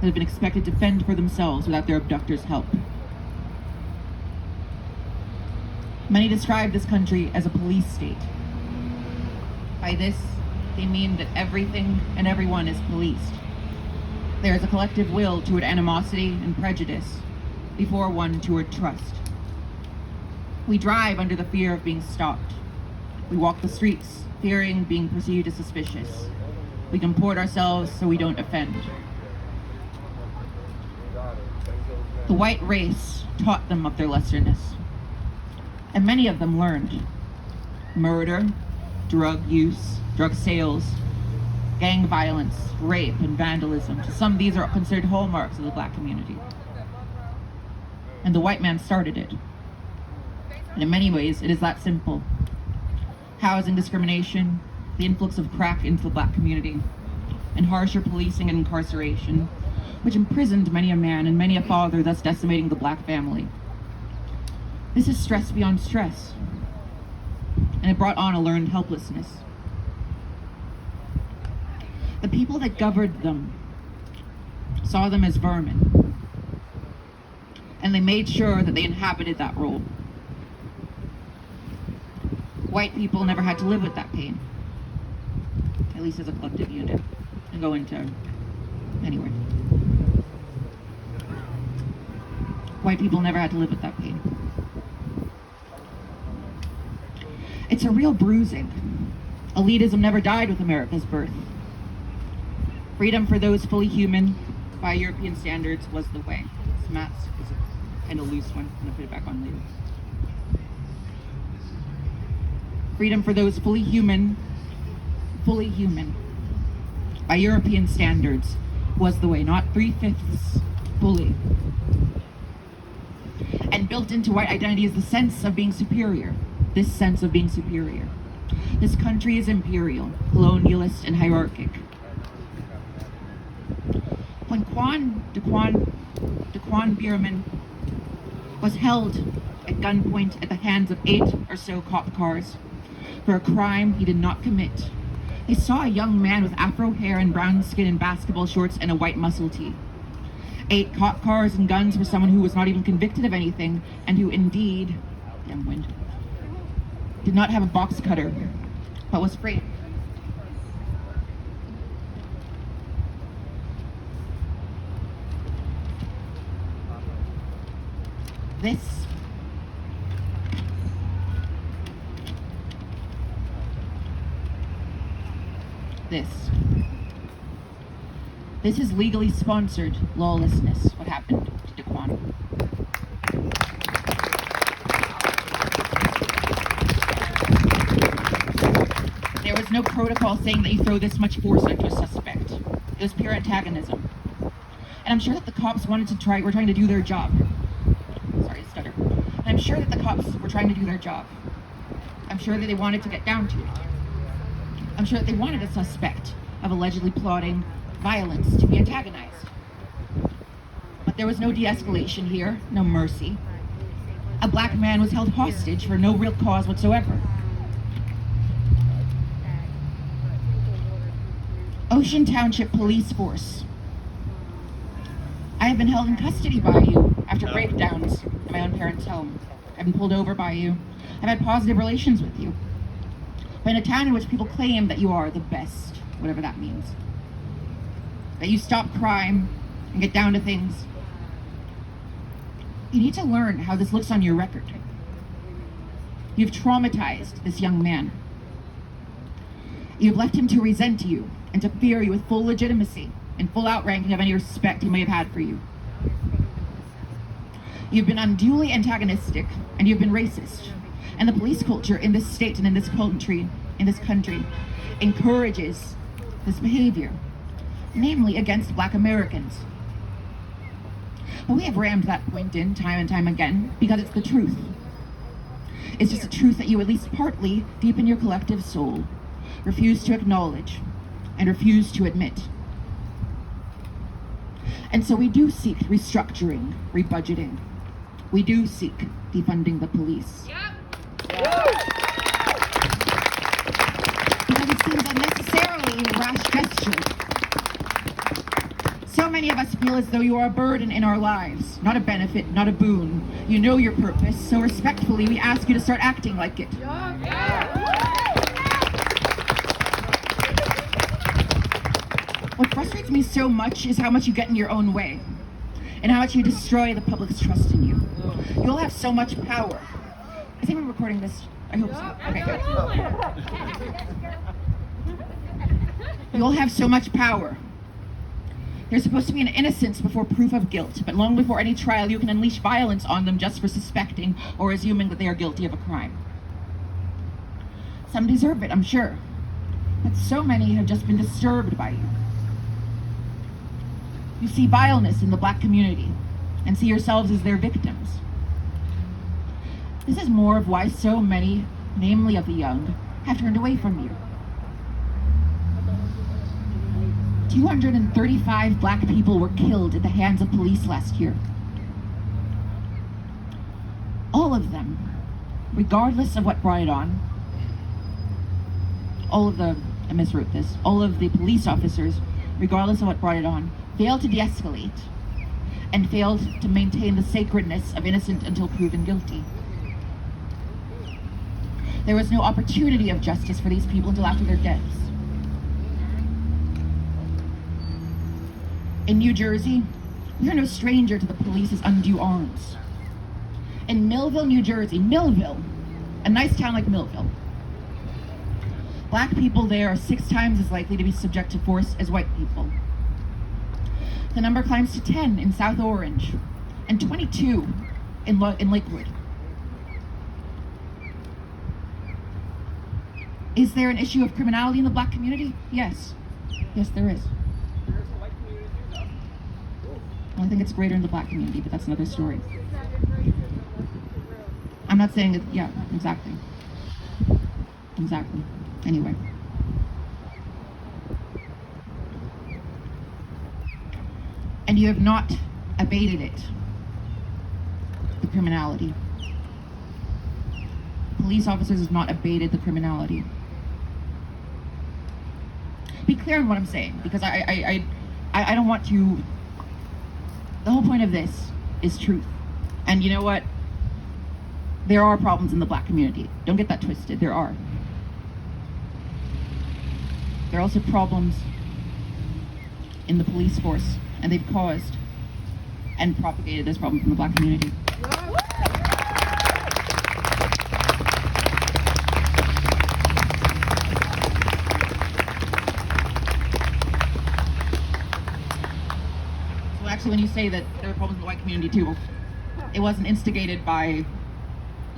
that have been expected to fend for themselves without their abductors' help. Many describe this country as a police state. By this, they mean that everything and everyone is policed. There is a collective will toward animosity and prejudice before one toward trust. We drive under the fear of being stopped. We walk the streets fearing being perceived as suspicious. We comport ourselves so we don't offend. The white race taught them of their lesserness, and many of them learned. Murder, drug use, drug sales, gang violence, rape, and vandalism. To some, these are considered hallmarks of the black community. And the white man started it. And in many ways, it is that simple. Housing discrimination, the influx of crack into the black community, and harsher policing and incarceration, which imprisoned many a man and many a father, thus decimating the black family. This is stress beyond stress, and it brought on a learned helplessness. The people that governed them saw them as vermin, and they made sure that they inhabited that role. White people never had to live with that pain, at least as a collective unit, and go into anyway. White people never had to live with that pain. It's a real bruising. Elitism never died with America's birth. Freedom for those fully human, by European standards, was the way. This mask is a kind of loose one. I'm gonna put it back on later. Freedom for those fully human, by European standards, was the way, not 3/5 fully. And built into white identity is the sense of being superior. This sense of being superior. This country is imperial, colonialist, and hierarchic. When Quan Bierman was held at gunpoint at the hands of 8 or so cop cars for a crime he did not commit, they saw a young man with afro hair and brown skin and basketball shorts and a white muscle tee. 8 cop cars and guns for someone who was not even convicted of anything, and who indeed, did not have a box cutter, but was framed. This is legally sponsored lawlessness, what happened to Daquan. There was no protocol saying that you throw this much force onto a suspect. It was pure antagonism. And I'm sure that the cops were trying to do their job. Sorry to stutter. And I'm sure that the cops were trying to do their job. I'm sure that they wanted to get down to it. I'm sure that they wanted a suspect of allegedly plotting violence to be antagonized. But there was no de-escalation here, no mercy. A black man was held hostage for no real cause whatsoever. Ocean Township Police Force. I have been held in custody by you after breakdowns in my own parents' home. I've been pulled over by you. I've had positive relations with you. But in a town in which people claim that you are the best, whatever that means, that you stop crime and get down to things, you need to learn how this looks on your record. You've traumatized this young man. You've left him to resent you and to fear you with full legitimacy and full outranking of any respect he may have had for you. You've been unduly antagonistic, and you've been racist. And the police culture in this state and in this country encourages this behavior, namely against Black Americans. But we have rammed that point in time and time again because it's the truth. It's just a truth that you, at least partly, deep in your collective soul, refuse to acknowledge and refuse to admit. And so we do seek restructuring, rebudgeting. We do seek defunding the police. Because it seems unnecessarily a rash gesture. So many of us feel as though you are a burden in our lives, not a benefit, not a boon. You know your purpose, so respectfully we ask you to start acting like it. What frustrates me so much is how much you get in your own way, and how much you destroy the public's trust in you. You'll have so much power. Is anyone recording this? I hope so. Okay, good. You'll have so much power. There's supposed to be an innocence before proof of guilt, but long before any trial you can unleash violence on them just for suspecting or assuming that they are guilty of a crime. Some deserve it, I'm sure, but so many have just been disturbed by you. You see vileness in the Black community and see yourselves as their victims. This is more of why so many, namely of the young, have turned away from you. 235 Black people were killed at the hands of police last year. All of them, regardless of what brought it on, all of the police officers, regardless of what brought it on, failed to de-escalate and failed to maintain the sacredness of innocent until proven guilty. There was no opportunity of justice for these people until after their deaths. In New Jersey, we are no stranger to the police's undue arms. In Millville, New Jersey, Millville, a nice town like Millville, Black people there are 6 times as likely to be subject to force as white people. The number climbs to 10 in South Orange and 22 in Lakewood. Is there an issue of criminality in the Black community? Yes. Yes, there is. Well, I think it's greater in the Black community, but that's another story. I'm not saying that, yeah, exactly. Exactly. Anyway. And you have not abated it, the criminality. Police officers have not abated the criminality. Be clear on what I'm saying, because I don't want to. The whole point of this is truth. And you know what? There are problems in the Black community. Don't get that twisted. There are. There are also problems in the police force, and they've caused and propagated those problems in the Black community. So actually, when you say that there are problems in the white community too, it wasn't instigated by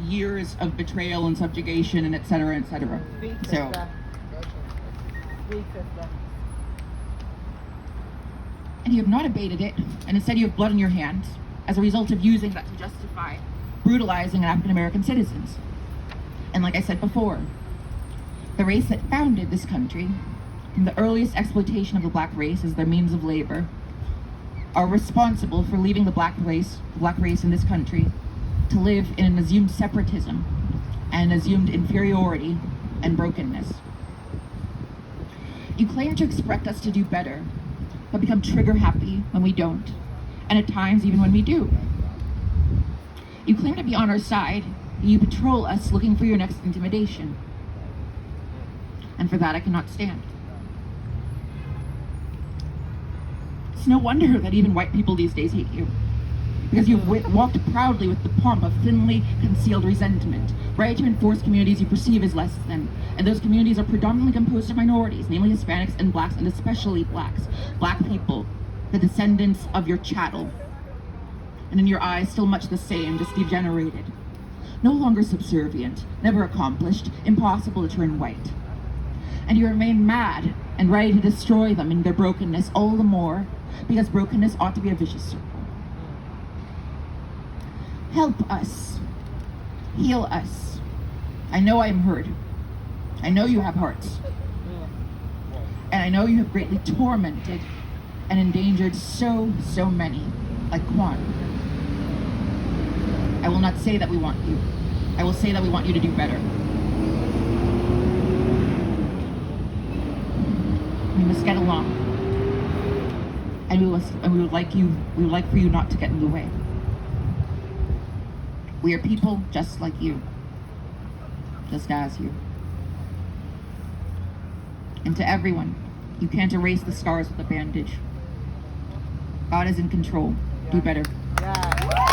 years of betrayal and subjugation and et cetera, et cetera. So. And you have not abated it, and instead you have blood on your hands as a result of using that to justify brutalizing African American citizens. And like I said before, the race that founded this country, from the earliest exploitation of the Black race as their means of labor, are responsible for leaving the Black race in this country to live in an assumed separatism and assumed inferiority and brokenness. You claim to expect us to do better, but become trigger happy when we don't, and at times even when we do. You claim to be on our side, and you patrol us looking for your next intimidation. And for that I cannot stand. It's no wonder that even white people these days hate you, because you've walked proudly with the pomp of thinly concealed resentment, ready to enforce communities you perceive as less than. And those communities are predominantly composed of minorities, namely Hispanics and Blacks, and especially Blacks. Black people, the descendants of your chattel. And in your eyes, still much the same, just degenerated. No longer subservient, never accomplished, impossible to turn white. And you remain mad and ready to destroy them in their brokenness, all the more because brokenness ought to be a vicious circle. Help us. Heal us. I know I am hurt. I know you have hearts. And I know you have greatly tormented and endangered so many, like Quan. I will not say that we want you. I will say that we want you to do better. We must get along. And we would like for you not to get in the way. We are people just like you, just as you. And to everyone, you can't erase the scars with a bandage. God is in control. Do better. Yeah.